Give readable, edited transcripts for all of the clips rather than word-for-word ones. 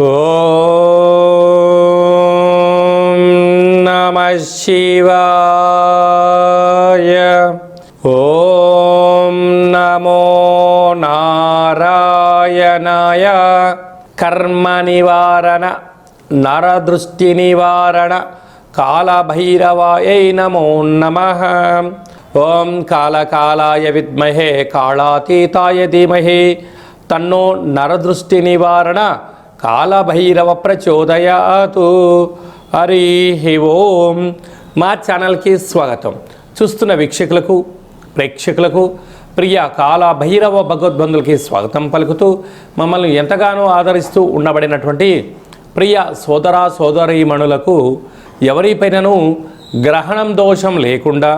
ఓం నమః శివాయ. ఓం నమో నారాయణాయ. కర్మ నివారణ నరదృష్టి నివారణ కాళభైరవాయై నమో నమః. ఓం కాళకాళాయ విద్మహే కాళాతీతాయ ధీమహి తన్నో నరదృష్టి నివారణ కాళభైరవ ప్రచోదయాతు. హరి ఓం. మా ఛానల్కి స్వాగతం. చూస్తున్న వీక్షకులకు ప్రేక్షకులకు ప్రియ కాళభైరవ భగవద్బంధులకి స్వాగతం పలుకుతూ మమ్మల్ని ఎంతగానో ఆదరిస్తూ ఉండబడినటువంటి ప్రియ సోదర సోదరీమణులకు ఎవరిపైనను గ్రహణం దోషం లేకుండా,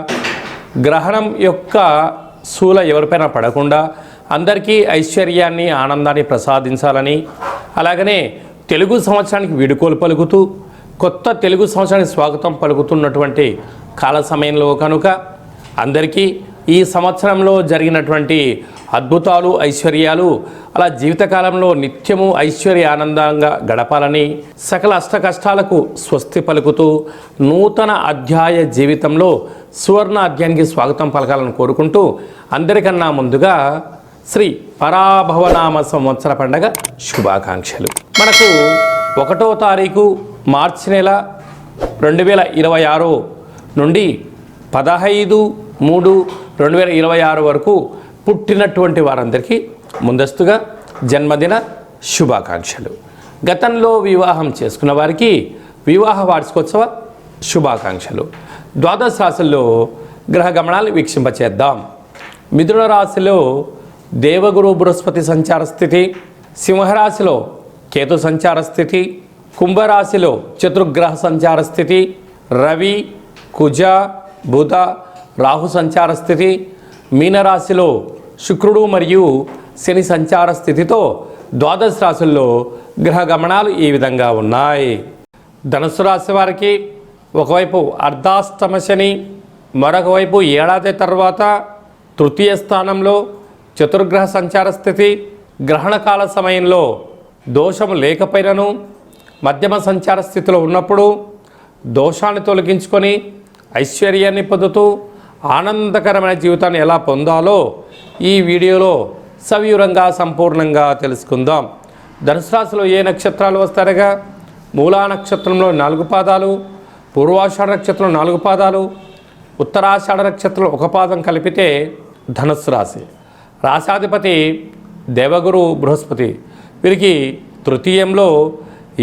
గ్రహణం యొక్క శూల ఎవరిపైన పడకుండా అందరికీ ఐశ్వర్యాన్ని ఆనందాన్ని ప్రసాదించాలని, అలాగనే తెలుగు సంవత్సరానికి వీడుకోలు పలుకుతూ కొత్త తెలుగు సంవత్సరానికి స్వాగతం పలుకుతున్నటువంటి కాల సమయంలో కనుక అందరికీ ఈ సంవత్సరంలో జరిగినటువంటి అద్భుతాలు ఐశ్వర్యాలు అలా జీవితకాలంలో నిత్యము ఐశ్వర్య ఆనందంగా గడపాలని, సకల అష్ట కష్టాలకు స్వస్తి పలుకుతూ నూతన అధ్యాయ జీవితంలో సువర్ణ అధ్యాయానికి స్వాగతం పలకాలని కోరుకుంటూ అందరికన్నా ముందుగా శ్రీ పరాభవనామ సంవత్సర పండగ శుభాకాంక్షలు. మనకు 1వ తారీఖు మార్చి నెల 2026 నుండి 15/3/2026 వరకు పుట్టినటువంటి వారందరికీ ముందస్తుగా జన్మదిన శుభాకాంక్షలు. గతంలో వివాహం చేసుకున్న వారికి వివాహ వార్షికోత్సవ శుభాకాంక్షలు. ద్వాదశ రాశుల్లో గ్రహ గమనాలు వీక్షింపచేద్దాం. మిథున రాశిలో దేవగురు బృహస్పతి సంచార స్థితి, సింహరాశిలో కేతు సంచార స్థితి, కుంభరాశిలో చతుర్గ్రహ సంచార స్థితి, రవి కుజ బుధ రాహు సంచార స్థితి, మీనరాశిలో శుక్రుడు మరియు శని సంచార స్థితితో ద్వాదశ రాశుల్లో గ్రహ గమనాలు ఈ విధంగా ఉన్నాయి. ధనుసు రాశి వారికి ఒకవైపు అర్ధాష్టమ శని, మరొక వైపు ఏడాది తర్వాత తృతీయ స్థానంలో చతుర్గ్రహ సంచార స్థితి, గ్రహణకాల సమయంలో దోషము లేకపోయినను మధ్యమ సంచార స్థితిలో ఉన్నప్పుడు దోషాన్ని తొలగించుకొని ఐశ్వర్యాన్ని పొందుతూ ఆనందకరమైన జీవితాన్ని ఎలా పొందాలో ఈ వీడియోలో సవివరంగా సంపూర్ణంగా తెలుసుకుందాం. ధనుసు రాశిలో ఏ నక్షత్రాలు వస్తారగా మూలా నక్షత్రంలో 4 పాదాలు, పూర్వాషాఢ నక్షత్రం 4 పాదాలు, ఉత్తరాషాఢ నక్షత్రం 1 పాదం కలిపితే ధనుస్సు రాశి. రాశాధిపతి దేవగురు బృహస్పతి. వీరికి తృతీయంలో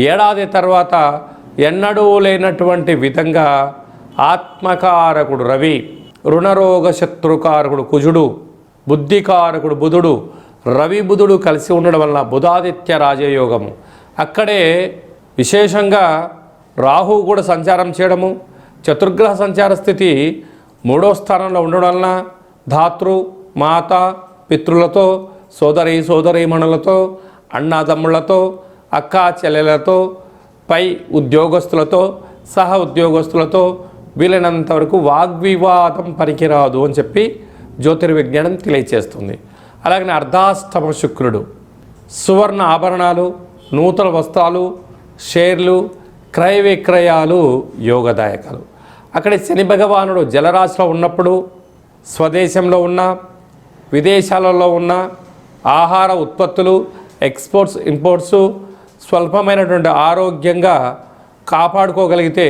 ఏడాది తర్వాత ఎన్నడూ లేనటువంటి విధంగా ఆత్మకారకుడు రవి, రుణరోగ శత్రుకారకుడు కుజుడు, బుద్ధికారకుడు బుధుడు, రవి బుధుడు కలిసి ఉండడం వలన బుధాదిత్య రాజయోగము. అక్కడే విశేషంగా రాహు కూడా సంచారం చేయడము, చతుర్గ్రహ సంచార స్థితి 3వ స్థానంలో ఉండడం వలన ధాతృ మాత పితృలతో, సోదరీమణులతో, అన్నాదమ్ముళ్లతో, అక్కా చెల్లెలతో, పై ఉద్యోగస్తులతో, సహ ఉద్యోగస్తులతో వీలైనంత వరకు వాగ్వివాదం పనికిరాదు అని చెప్పి జ్యోతిర్విజ్ఞానం తెలియచేస్తుంది. అలాగనే అర్ధాష్టమ శుక్రుడు సువర్ణ ఆభరణాలు, నూతన వస్త్రాలు, షేర్లు, క్రయ విక్రయాలు యోగదాయకాలు. అక్కడ శని భగవానుడు జలరాశిలో ఉన్నప్పుడు స్వదేశంలో ఉన్న విదేశాలలో ఉన్న ఆహార ఉత్పత్తులు, ఎక్స్పోర్ట్స్ ఇంపోర్ట్స్ స్వల్పమైనటువంటి ఆరోగ్యంగా కాపాడుకోగలిగితే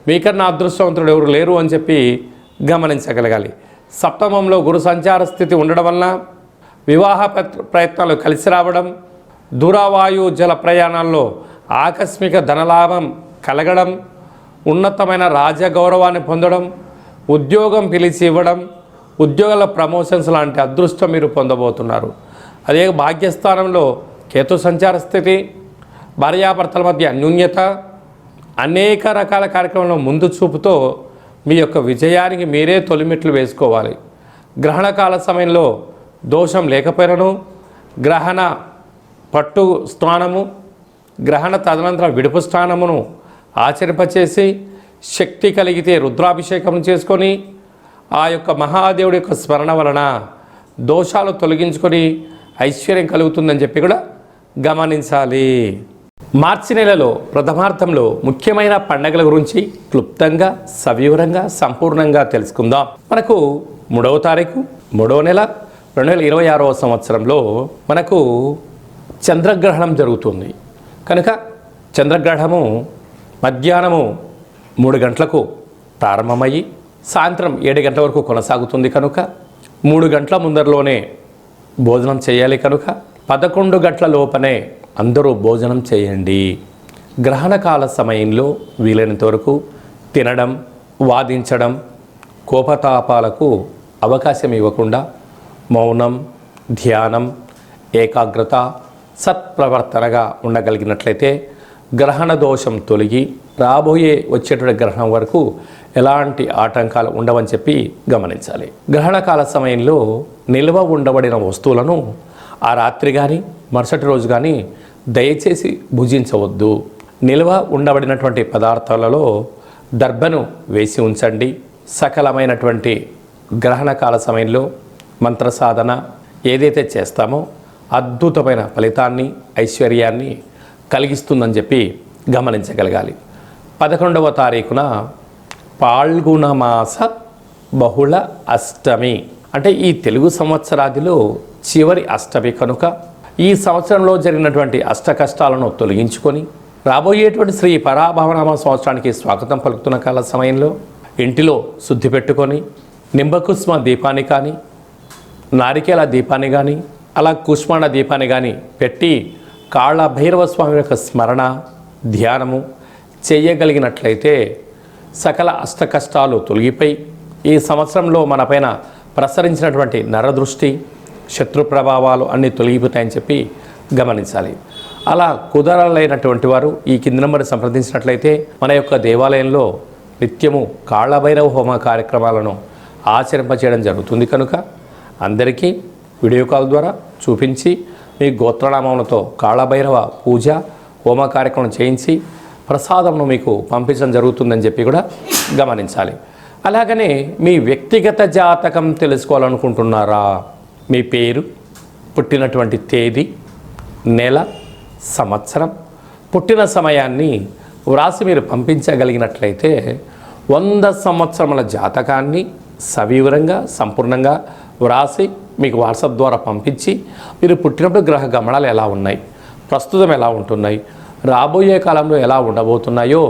మీకన్నా అదృష్టవంతుడు ఎవరు లేరు అని చెప్పి గమనించగలగాలి. సప్తమంలో గురు సంచార స్థితి ఉండడం వలన వివాహ ప్రయత్నాలు కలిసి రావడం, దూరవాయు జల ప్రయాణాల్లో ఆకస్మిక ధనలాభం కలగడం, ఉన్నతమైన రాజగౌరవాన్ని పొందడం, ఉద్యోగం పిలిచి ఇవ్వడం, ఉద్యోగాల ప్రమోషన్స్ లాంటి అదృష్టం మీరు పొందబోతున్నారు. అదే భాగ్యస్థానంలో కేతు సంచార స్థితి, భార్యాభర్తల మధ్య అన్యోన్యత, అనేక రకాల కార్యక్రమాల్లో ముందు చూపుతో మీ యొక్క విజయానికి మీరే తొలిమెట్లు వేసుకోవాలి. గ్రహణకాల సమయంలో దోషం లేకపోయినను గ్రహణ పట్టు స్థానము, గ్రహణ తదనంతరం విడుపు స్థానమును ఆచరింపచేసి శక్తి కలిగితే రుద్రాభిషేకం చేసుకొని ఆ యొక్క మహాదేవుడి యొక్క స్మరణ వలన దోషాలు తొలగించుకొని ఐశ్వర్యం కలుగుతుందని చెప్పి కూడా గమనించాలి. మార్చి నెలలో ప్రథమార్థంలో ముఖ్యమైన పండగల గురించి క్లుప్తంగా సవివరంగా సంపూర్ణంగా తెలుసుకుందాం. మనకు 3వ తారీఖు 3వ నెల 2026వ సంవత్సరంలో మనకు చంద్రగ్రహణం జరుగుతుంది కనుక చంద్రగ్రహణము మధ్యాహ్నము 3 గంటలకు ప్రారంభమయ్యి సాయంత్రం 7 గంటల వరకు కొనసాగుతుంది కనుక 3 గంటల ముందరలోనే భోజనం చేయాలి కనుక 11 గంటల లోపనే అందరూ భోజనం చేయండి. గ్రహణకాల సమయంలో వీలైనంత వరకు తినడం, వాదించడం, కోపతాపాలకు అవకాశం ఇవ్వకుండా మౌనం, ధ్యానం, ఏకాగ్రత, సత్ప్రవర్తనగా ఉండగలిగినట్లయితే గ్రహణ దోషం తొలగి వచ్చేటువంటి గ్రహణం వరకు ఎలాంటి ఆటంకాలు ఉండవని చెప్పి గమనించాలి. గ్రహణకాల సమయంలో నిల్వ ఉండబడిన వస్తువులను ఆ రాత్రి కానీ మరుసటి రోజు కానీ దయచేసి భుజించవద్దు. నిల్వ ఉండబడినటువంటి పదార్థాలలో దర్భను వేసి ఉంచండి. సకలమైనటువంటి గ్రహణకాల సమయంలో మంత్ర సాధన ఏదైతే చేస్తామో అద్భుతమైన ఫలితాన్ని, ఐశ్వర్యాన్ని కలిగిస్తుందని చెప్పి గమనించగలగాలి. 11వ తారీఖున పాల్గొన మాస బహుళ అష్టమి అంటే ఈ తెలుగు సంవత్సరాదిలో చివరి అష్టమి కనుక ఈ సంవత్సరంలో జరిగినటువంటి అష్ట కష్టాలను తొలగించుకొని రాబోయేటువంటి శ్రీ పరాభవనామ సంవత్సరానికి స్వాగతం పలుకుతున్న కాల సమయంలో ఇంటిలో శుద్ధి పెట్టుకొని నింబకుస్మ దీపాన్ని కానీ, నారికేల దీపాన్ని కానీ, అలా కుష్మాండ దీపాన్ని కానీ పెట్టి కాళ్ళ భైరవ స్వామి యొక్క స్మరణ, ధ్యానము చేయగలిగినట్లయితే సకల అష్ట కష్టాలు తొలగిపోయి ఈ సంవత్సరంలో మనపైన ప్రసరించినటువంటి నరదృష్టి, శత్రు ప్రభావాలు అన్నీ తొలగిపోతాయని చెప్పి గమనించాలి. అలా కుదరలేనటువంటి వారు ఈ కింది నెంబర్ సంప్రదించినట్లయితే మన యొక్క దేవాలయంలో నిత్యము కాళ్ళభైరవ హోమ కార్యక్రమాలను ఆచరింపచేయడం జరుగుతుంది కనుక అందరికీ వీడియో కాల్ ద్వారా చూపించి మీ గోత్రనామములతో కాళ్ళభైరవ పూజ హోమ కార్యక్రమం చేయించి ప్రసాదంను మీకు పంపించడం జరుగుతుందని చెప్పి కూడా గమనించాలి. అలాగనే మీ వ్యక్తిగత జాతకం తెలుసుకోవాలనుకుంటున్నారా? మీ పేరు, పుట్టినటువంటి తేదీ, నెల, సంవత్సరం, పుట్టిన సమయాన్ని వ్రాసి మీరు పంపించగలిగినట్లయితే 100 సంవత్సరముల జాతకాన్ని సవివరంగా సంపూర్ణంగా వ్రాసి మీకు వాట్సాప్ ద్వారా పంపించి మీరు పుట్టినప్పుడు గ్రహ గమనాలు ఎలా ఉన్నాయి, ప్రస్తుతం ఎలా ఉంటున్నాయి, రాబోయే కాలంలో ఎలా ఉండబోతున్నాయో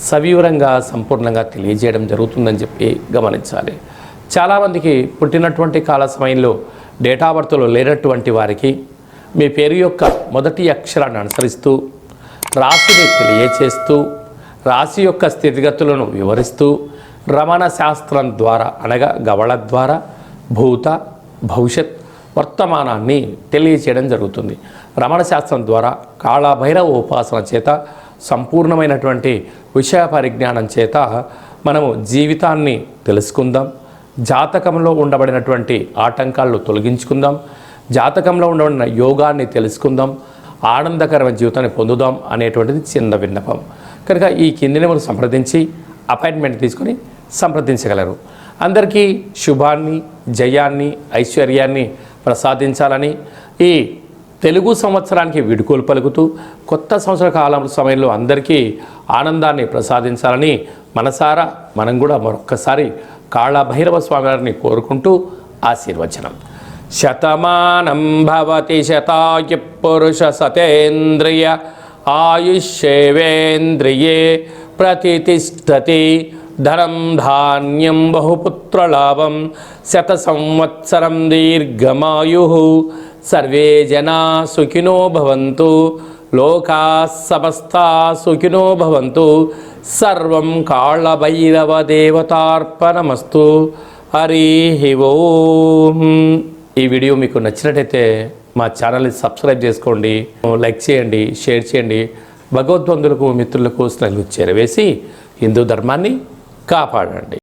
సవివరంగా సంపూర్ణంగా తెలియజేయడం జరుగుతుందని చెప్పి గమనించాలి. చాలామందికి పుట్టినటువంటి కాల సమయంలో డేటా బర్త్లో లేనటువంటి వారికి మీ పేరు యొక్క మొదటి అక్షరాన్ని అనుసరిస్తూ రాశిని తెలియచేస్తూ రాశి యొక్క స్థితిగతులను వివరిస్తూ రమణ శాస్త్రం ద్వారా అనగా గవళ ద్వారా భూత, భవిష్యత్, వర్తమానాన్ని తెలియచేయడం జరుగుతుంది. రమణ శాస్త్రం ద్వారా కాళభైరవ ఉపాసన చేత సంపూర్ణమైనటువంటి విషయ పరిజ్ఞానం చేత మనము జీవితాన్ని తెలుసుకుందాం. జాతకంలో ఉండబడినటువంటి ఆటంకాలను తొలగించుకుందాం. జాతకంలో ఉండబడిన యోగాన్ని తెలుసుకుందాం. ఆనందకరమైన జీవితాన్ని పొందుదాం అనేటువంటిది చిన్న విన్నపం. కనుక ఈ కింది నెంబర్ను సంప్రదించి అపాయింట్మెంట్ తీసుకొని సంప్రదించగలరు. అందరికీ శుభాన్ని, జయాన్ని, ఐశ్వర్యాన్ని ప్రసాదించాలని ఈ తెలుగు సంవత్సరానికి వీడుకోలు పలుకుతూ కొత్త సంవత్సర కాలం సమయంలో అందరికీ ఆనందాన్ని ప్రసాదించాలని మనసారా మనం కూడా మరొక్కసారి కాళభైరవ స్వామి వారిని కోరుకుంటూ ఆశీర్వచనం. శతమానం భవతి శతాయు పురుష సతేంద్రియ ఆయుష్యేవేంద్రియే ప్రతిష్టతి ధనం ధాన్యం బహుపుత్రలాభం శత సంవత్సరం దీర్ఘమాయు సర్వే జనా సుఖినో భవంతు లోకా సమస్తా సుఖినో భవంతు సర్వం కాళభైరవ దేవతార్పణమస్తు. హరి ఓం. ఈ వీడియో మీకు నచ్చినట్టయితే మా ఛానల్ని సబ్స్క్రైబ్ చేసుకోండి, లైక్ చేయండి, షేర్ చేయండి. భగవద్బంధులకు, మిత్రులకు స్నేహితులకు చేరవేసి హిందూ ధర్మాన్ని కాపాడండి.